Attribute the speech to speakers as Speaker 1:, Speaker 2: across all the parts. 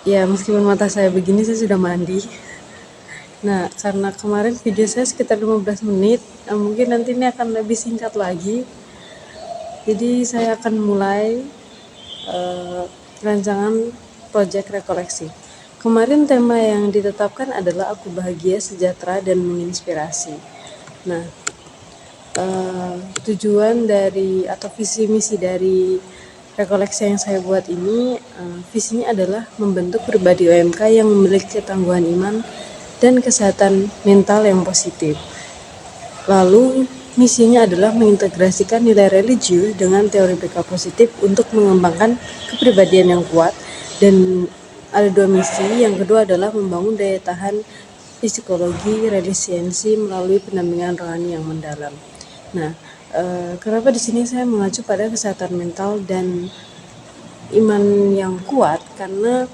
Speaker 1: Ya, meskipun mata saya begini, saya sudah mandi. Nah, karena kemarin video saya sekitar 15 menit, mungkin nanti ini akan lebih singkat lagi. Jadi saya akan mulai rancangan proyek rekoleksi. Kemarin tema yang ditetapkan adalah aku bahagia, sejahtera, dan menginspirasi. Nah, tujuan dari atau visi misi dari rekoleksi yang saya buat ini, visinya adalah membentuk pribadi OMK yang memiliki ketangguhan iman dan kesehatan mental yang positif. Lalu misinya adalah mengintegrasikan nilai religius dengan teori BK positif untuk mengembangkan kepribadian yang kuat. Dan ada 2 misi. Yang kedua adalah membangun daya tahan psikologi resiliensi melalui pendampingan rohani yang mendalam. Nah, kenapa di sini saya mengacu pada kesehatan mental dan iman yang kuat? Karena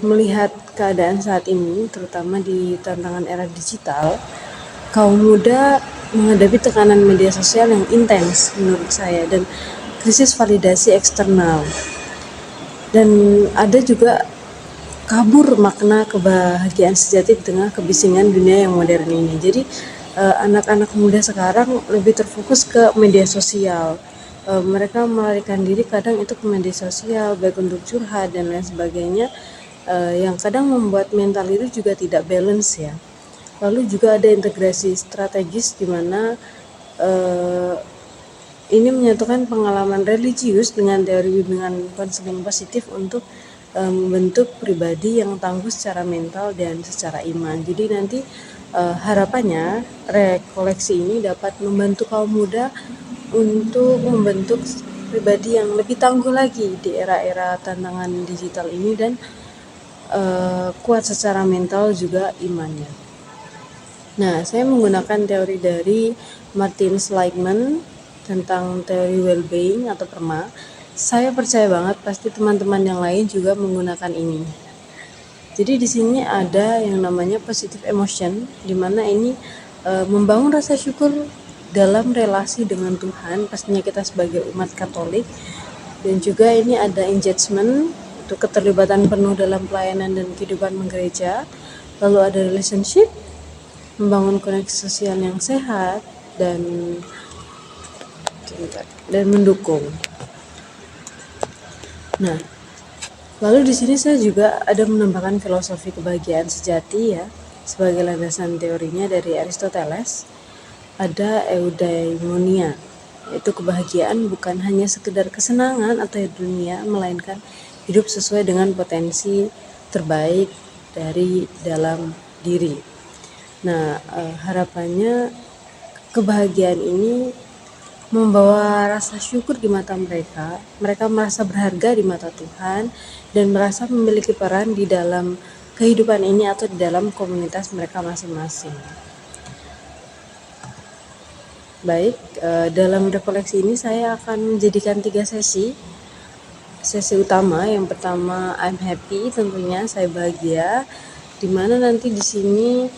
Speaker 1: melihat keadaan saat ini, terutama di tantangan era digital, kaum muda menghadapi tekanan media sosial yang intens menurut saya, dan krisis validasi eksternal, dan ada juga kabur makna kebahagiaan sejati di tengah kebisingan dunia yang modern ini. Jadi anak-anak muda sekarang lebih terfokus ke media sosial. Mereka melarikan diri kadang itu ke media sosial, baik untuk curhat dan lain sebagainya, yang kadang membuat mental itu juga tidak balance ya. Lalu juga ada integrasi strategis di mana ini menyatukan pengalaman religius dengan teori bimbingan konseling positif untuk membentuk pribadi yang tangguh secara mental dan secara iman. Jadi nanti harapannya rekoleksi ini dapat membantu kaum muda untuk membentuk pribadi yang lebih tangguh lagi di era-era tantangan digital ini, dan kuat secara mental juga imannya. Nah, saya menggunakan teori dari Martin Seligman tentang teori well-being atau PERMA. Saya percaya banget pasti teman-teman yang lain juga menggunakan ini. Jadi di sini ada yang namanya positive emotion, di mana ini membangun rasa syukur dalam relasi dengan Tuhan, pastinya kita sebagai umat Katolik. Dan juga ini ada engagement, untuk keterlibatan penuh dalam pelayanan dan kehidupan gereja. Lalu ada relationship, membangun koneksi sosial yang sehat dan mendukung. Nah, lalu di sini saya juga ada menambahkan filosofi kebahagiaan sejati ya, sebagai landasan teorinya dari Aristoteles. Ada eudaimonia, yaitu kebahagiaan bukan hanya sekedar kesenangan atau dunia, melainkan hidup sesuai dengan potensi terbaik dari dalam diri. Nah, harapannya kebahagiaan ini membawa rasa syukur di mata mereka. Mereka merasa berharga di mata Tuhan dan merasa memiliki peran di dalam kehidupan ini atau di dalam komunitas mereka masing-masing. Baik, dalam rekoleksi ini saya akan menjadikan 3 sesi. Sesi utama, yang pertama I'm happy, tentunya saya bahagia, dimana nanti di sini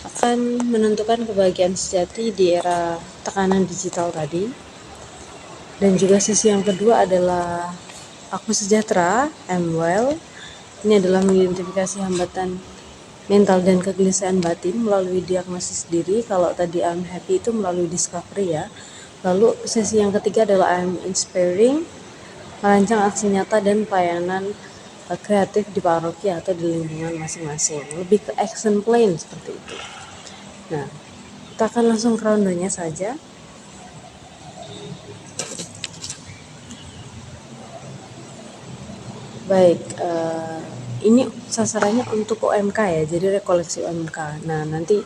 Speaker 1: akan menentukan kebahagiaan sejati di era tekanan digital tadi. Dan juga sesi yang kedua adalah aku sejahtera, I'm well. Ini adalah mengidentifikasi hambatan mental dan kegelisahan batin melalui diagnosis diri. Kalau tadi I'm happy itu melalui discovery ya. Lalu sesi yang ketiga adalah I'm inspiring, merancang aksi nyata dan pelayanan kreatif di paroki atau di lingkungan masing-masing. Lebih ke action plan seperti itu. Nah, kita akan langsung ke rondenya saja. Baik, ini sasarannya untuk OMK ya, jadi rekoleksi OMK. Nah, nanti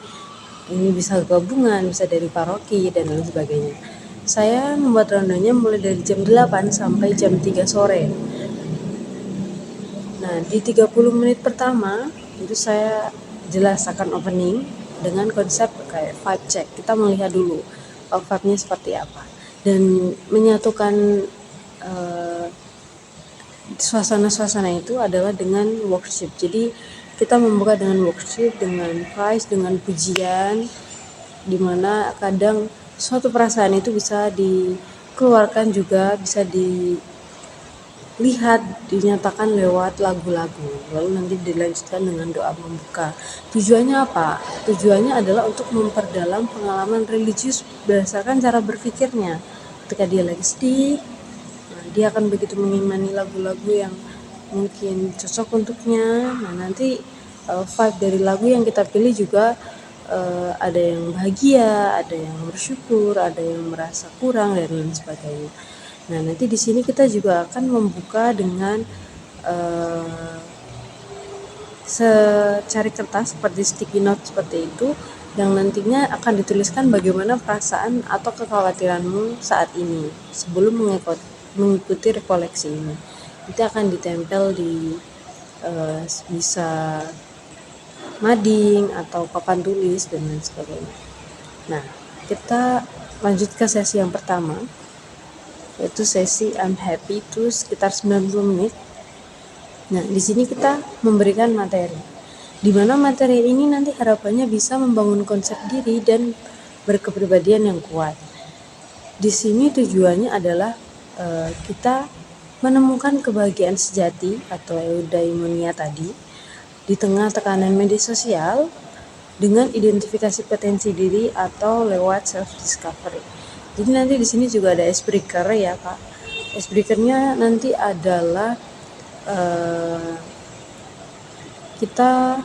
Speaker 1: ini bisa gabungan, bisa dari paroki dan lain sebagainya. Saya membuat rondanya mulai dari jam 8 sampai jam 3 sore. Nah, di 30 menit pertama itu saya jelas akan opening dengan konsep kayak vibe check. Kita melihat dulu vibe-nya seperti apa dan menyatukan suasana-suasana itu adalah dengan worship. Jadi kita membuka dengan worship, dengan praise, dengan pujian, dimana kadang suatu perasaan itu bisa dikeluarkan juga, bisa lihat dinyatakan lewat lagu-lagu, lalu nanti dilanjutkan dengan doa membuka. Tujuannya apa? Tujuannya adalah untuk memperdalam pengalaman religius berdasarkan cara berpikirnya. Ketika dia lagi sedih, dia akan begitu mengimani lagu-lagu yang mungkin cocok untuknya. Nah, nanti vibe dari lagu yang kita pilih juga ada yang bahagia, ada yang bersyukur, ada yang merasa kurang dan lain sebagainya. Nah, nanti di sini kita juga akan membuka dengan secari kertas seperti sticky note seperti itu, yang nantinya akan dituliskan bagaimana perasaan atau kekhawatiranmu saat ini sebelum mengikuti rekoleksi ini. Nanti akan ditempel di bisa mading atau papan tulis dan lain sebagainya. Nah, kita lanjut ke sesi yang pertama, yaitu sesi I'm happy, itu sekitar 90 menit. Nah, di sini kita memberikan materi, di mana materi ini nanti harapannya bisa membangun konsep diri dan berkepribadian yang kuat. Di sini tujuannya adalah kita menemukan kebahagiaan sejati atau eudaimonia tadi di tengah tekanan media sosial dengan identifikasi potensi diri atau lewat self discovery. Jadi nanti di sini juga ada icebreaker ya Kak. Icebreakernya nanti adalah kita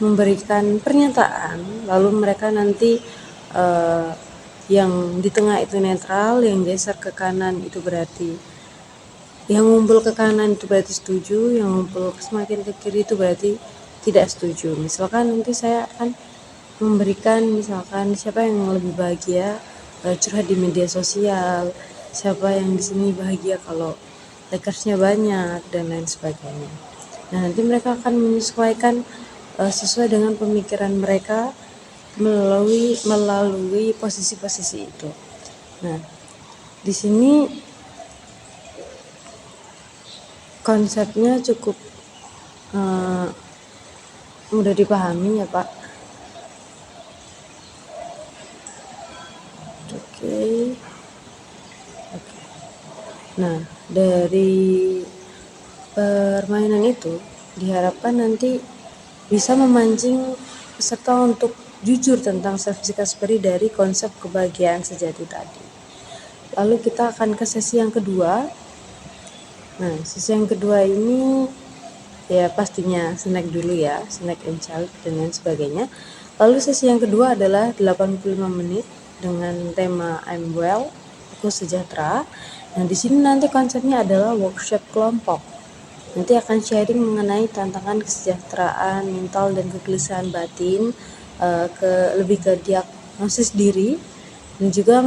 Speaker 1: memberikan pernyataan, lalu mereka nanti yang di tengah itu netral, yang geser ke kanan itu berarti, yang ngumpul ke kanan itu berarti setuju, yang ngumpul semakin ke kiri itu berarti tidak setuju. Misalkan nanti saya akan memberikan misalkan siapa yang lebih bahagia curhat di media sosial, siapa yang di sini bahagia kalau likersnya banyak dan lain sebagainya. Nah, nanti mereka akan menyesuaikan sesuai dengan pemikiran mereka melalui posisi-posisi itu. Nah, di sini konsepnya cukup mudah dipahami ya Pak. Oke. Nah, dari permainan itu diharapkan nanti bisa memancing peserta untuk jujur tentang self discovery dari konsep kebahagiaan sejati tadi. Lalu kita akan ke sesi yang kedua. Nah, sesi yang kedua ini ya pastinya snack dulu ya, snack and child dan lain sebagainya. Lalu sesi yang kedua adalah 85 menit dengan tema I'm well, aku sejahtera. Nah, di sini nanti konsepnya adalah workshop kelompok. Nanti akan sharing mengenai tantangan kesejahteraan mental dan kegelisahan batin, lebih ke diagnosis diri, dan juga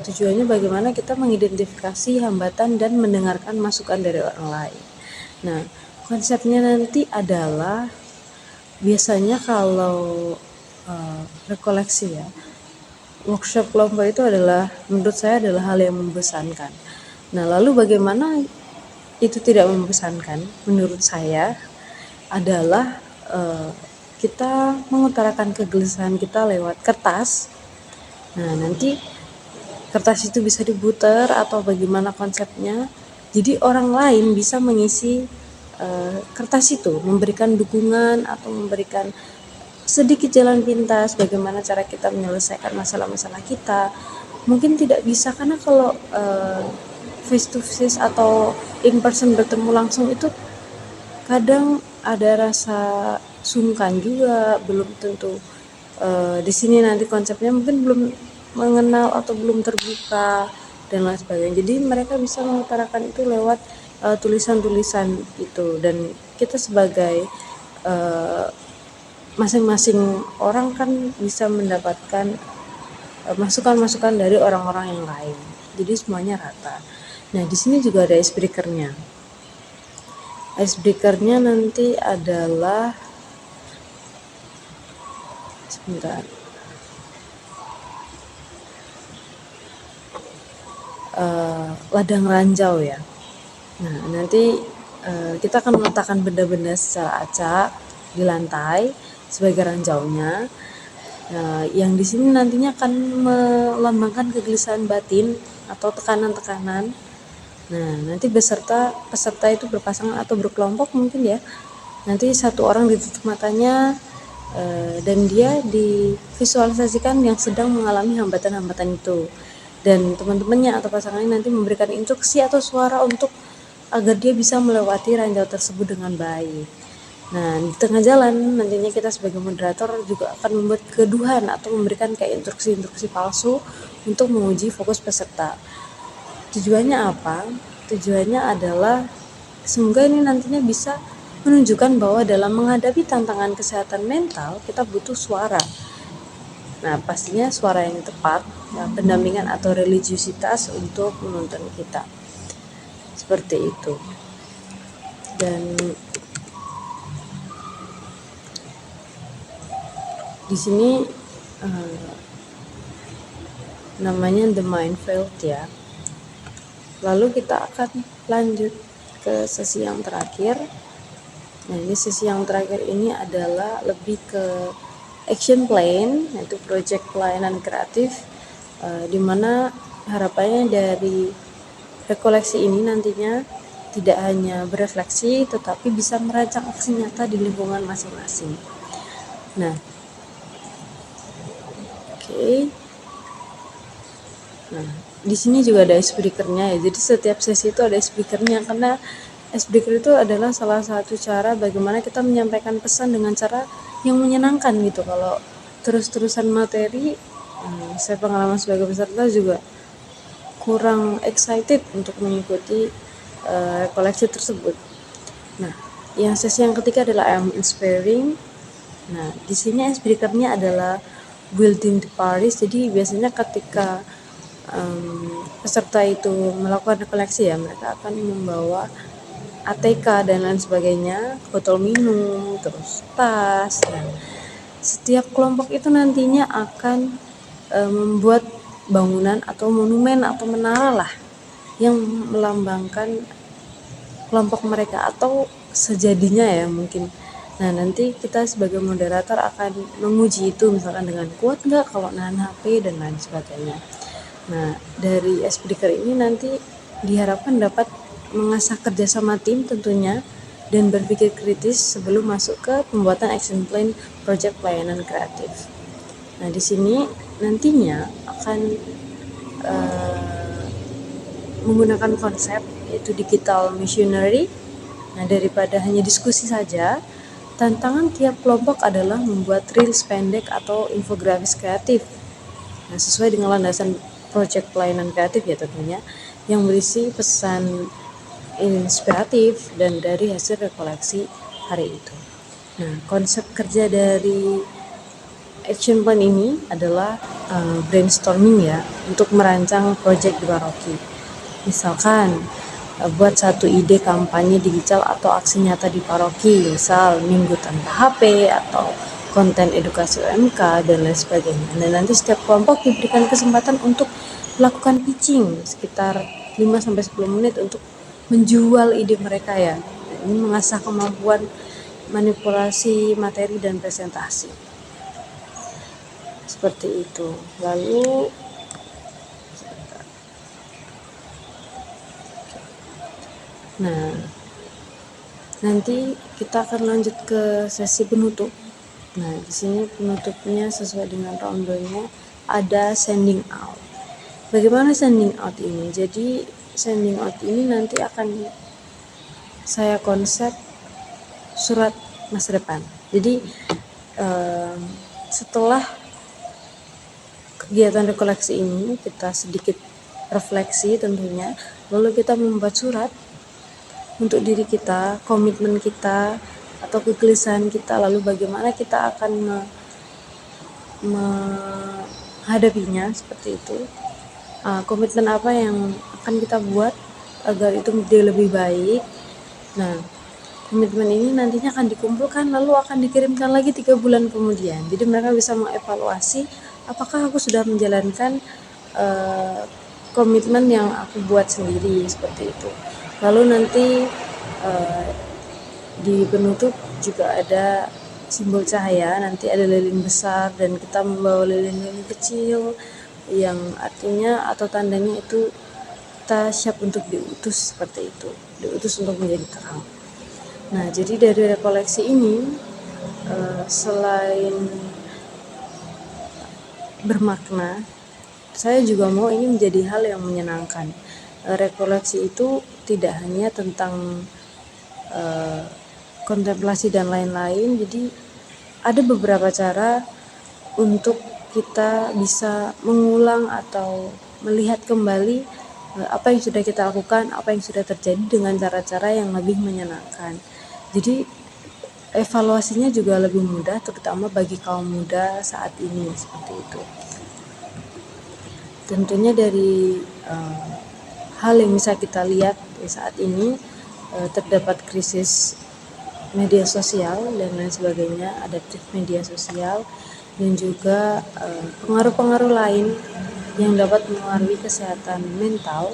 Speaker 1: tujuannya bagaimana kita mengidentifikasi hambatan dan mendengarkan masukan dari orang lain. Nah, konsepnya nanti adalah biasanya kalau rekoleksi ya, workshop kelompok itu adalah menurut saya adalah hal yang membosankan. Nah, lalu bagaimana itu tidak membosankan? Menurut saya adalah kita mengutarakan kegelisahan kita lewat kertas. Nah, nanti kertas itu bisa diputar atau bagaimana konsepnya. Jadi orang lain bisa mengisi kertas itu, memberikan dukungan atau memberikan sedikit jalan pintas bagaimana cara kita menyelesaikan masalah-masalah kita. Mungkin tidak bisa karena kalau face to face atau in person bertemu langsung itu kadang ada rasa sungkan juga, belum tentu di sini nanti konsepnya mungkin belum mengenal atau belum terbuka dan lain sebagainya. Jadi mereka bisa mengutarakan itu lewat tulisan-tulisan itu, dan kita sebagai masing-masing orang kan bisa mendapatkan masukan-masukan dari orang-orang yang lain. Jadi semuanya rata. Nah, di sini juga ada icebreaker-nya. Icebreaker-nya nanti adalah sebentar. Ladang ranjau ya. Nah, nanti kita akan meletakkan benda-benda secara acak di lantai sebagai ranjaunya. Yang di sini nantinya akan melambangkan kegelisahan batin atau tekanan-tekanan Nah, nanti peserta itu berpasangan atau berkelompok mungkin ya. Nanti satu orang ditutup matanya dan dia divisualisasikan yang sedang mengalami hambatan-hambatan itu. Dan teman-temannya atau pasangannya nanti memberikan instruksi atau suara untuk agar dia bisa melewati ranjau tersebut dengan baik. Nah, di tengah jalan nantinya kita sebagai moderator juga akan membuat kegaduhan atau memberikan kayak instruksi-instruksi palsu untuk menguji fokus peserta. Tujuannya apa? Tujuannya adalah semoga ini nantinya bisa menunjukkan bahwa dalam menghadapi tantangan kesehatan mental kita butuh suara. Nah, pastinya suara yang tepat, ya, pendampingan atau religiusitas untuk menuntun kita. Seperti itu. Dan di sini namanya the minefield ya. Lalu kita akan lanjut ke sesi yang terakhir. Nah, ini sesi yang terakhir ini adalah lebih ke action plan, yaitu project pelayanan kreatif, di mana harapannya dari rekoleksi ini nantinya tidak hanya berefleksi, tetapi bisa merancang aksi nyata di lingkungan masing-masing. Nah, oke. Nah, di sini juga ada icebreaker-nya ya. Jadi setiap sesi itu ada icebreaker-nya, karena icebreaker itu adalah salah satu cara bagaimana kita menyampaikan pesan dengan cara yang menyenangkan gitu. Kalau terus-terusan materi, saya pengalaman sebagai peserta juga kurang excited untuk mengikuti koleksi tersebut. Nah, yang sesi yang ketiga adalah I'm inspiring. Nah, di sini icebreaker-nya adalah building the Paris. Jadi biasanya ketika peserta itu melakukan koleksi ya, mereka akan membawa ATK dan lain sebagainya, botol minum, terus tas. Dan setiap kelompok itu nantinya akan membuat bangunan atau monumen atau menara lah yang melambangkan kelompok mereka atau sejadinya ya mungkin. Nah, nanti kita sebagai moderator akan menguji itu misalkan dengan kuat nggak kalau nahan HP dan lain sebagainya. Nah, dari icebreaker ini nanti diharapkan dapat mengasah kerjasama tim tentunya dan berpikir kritis sebelum masuk ke pembuatan action plan project pelayanan kreatif. Nah, di sini nantinya akan menggunakan konsep yaitu digital missionary. Nah, daripada hanya diskusi saja, tantangan tiap kelompok adalah membuat reels pendek atau infografis kreatif. Nah, sesuai dengan landasan project pelayanan kreatif ya tentunya, yang berisi pesan inspiratif dan dari hasil rekoleksi hari itu. Nah, konsep kerja dari action plan ini adalah brainstorming ya, untuk merancang project di paroki. Misalkan buat satu ide kampanye digital atau aksi nyata di paroki, misal minggu tanpa HP atau konten edukasi UMK dan lain sebagainya. Dan nanti setiap kelompok diberikan kesempatan untuk melakukan pitching sekitar 5-10 menit untuk menjual ide mereka ya. Ini mengasah kemampuan manipulasi materi dan presentasi. Seperti itu. Lalu nah, nanti kita akan lanjut ke sesi penutup. Nah, di sini penutupnya sesuai dengan rondenya ada sending out. Bagaimana sending out ini? Jadi sending out ini nanti akan saya konsep surat masa depan. Jadi setelah kegiatan rekoleksi ini kita sedikit refleksi tentunya, lalu kita membuat surat untuk diri kita, komitmen kita atau kegelisahan kita, lalu bagaimana kita akan menghadapinya seperti itu. Komitmen apa yang akan kita buat agar itu menjadi lebih baik. Nah, komitmen ini nantinya akan dikumpulkan lalu akan dikirimkan lagi 3 bulan kemudian. Jadi mereka bisa mengevaluasi apakah aku sudah menjalankan komitmen yang aku buat sendiri seperti itu. Lalu nanti di penutup juga ada simbol cahaya, nanti ada lilin besar dan kita membawa lilin-lilin kecil yang artinya atau tandanya itu kita siap untuk diutus seperti itu, diutus untuk menjadi terang. Nah, jadi dari rekoleksi ini selain bermakna, saya juga mau ini menjadi hal yang menyenangkan. Rekoleksi itu tidak hanya tentang kontemplasi dan lain-lain, jadi ada beberapa cara untuk kita bisa mengulang atau melihat kembali apa yang sudah kita lakukan, apa yang sudah terjadi dengan cara-cara yang lebih menyenangkan. Jadi evaluasinya juga lebih mudah, terutama bagi kaum muda saat ini seperti itu. Tentunya dari hal yang bisa kita lihat saat ini terdapat krisis media sosial dan lain sebagainya, adaptif media sosial, dan juga pengaruh-pengaruh lain yang dapat mempengaruhi kesehatan mental,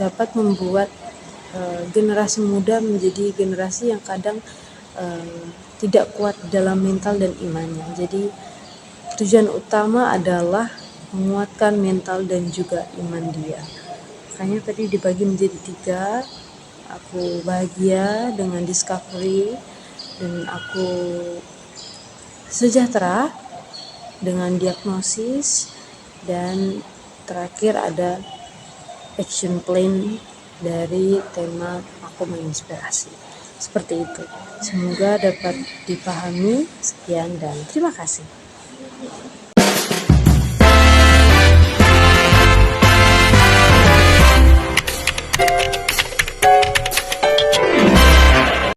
Speaker 1: dapat membuat generasi muda menjadi generasi yang kadang tidak kuat dalam mental dan imannya. Jadi tujuan utama adalah menguatkan mental dan juga iman dia. Makanya tadi dibagi menjadi 3. Aku bahagia dengan discovery, dan aku sejahtera dengan diagnosis, dan terakhir ada action plan dari tema aku menginspirasi. Seperti itu. Semoga dapat dipahami. Sekian dan terima kasih.